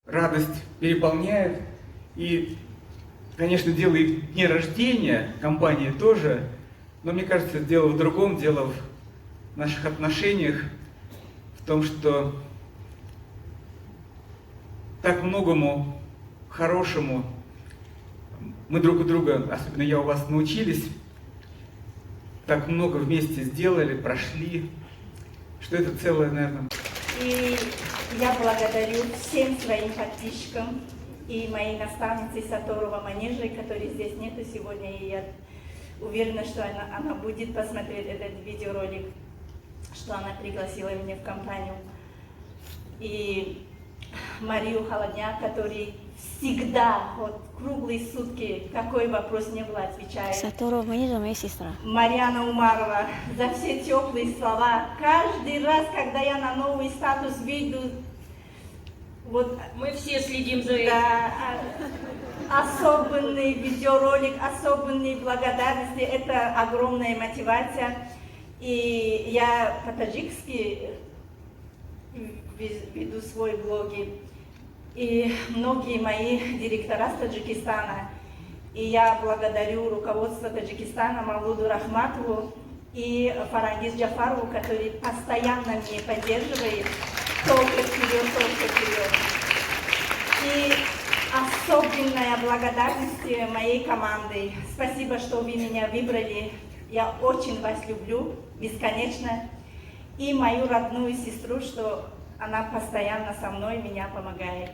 Радость переполняет. И, конечно, дело и в дне рождения компании тоже. Но мне кажется, дело в другом, дело в наших отношениях, в том, что так многому хорошему мы друг у друга, особенно я у вас, научились, так много вместе сделали, прошли, что это целое, наверное. И я благодарю всем своим подписчикам и моей наставнице Саторова Манежи, которой здесь нету сегодня, и я уверена, что она будет посмотреть этот видеоролик, что она пригласила меня в компанию. И Марию Холодняк, который всегда, вот круглые сутки, какой вопрос не был, отвечает. Саторова Манежа, моя сестра. Марьяна Умарова за все теплые слова. Каждый раз, когда я на новый статус выйду, вот Мы все следим за этим. да, особенный видеоролик, особенные благодарности, это огромная мотивация. И я по-таджикски веду свой блоги. И многие мои директора с Таджикистана. И я благодарю руководство Таджикистана Мавлуду Рахматову и Фарангиз Джафарову, который постоянно меня поддерживает. Только вперед. И особенная благодарность моей команде. Спасибо, что вы меня выбрали. Я очень вас люблю, бесконечно. И мою родную сестру, что она постоянно со мной, меня помогает.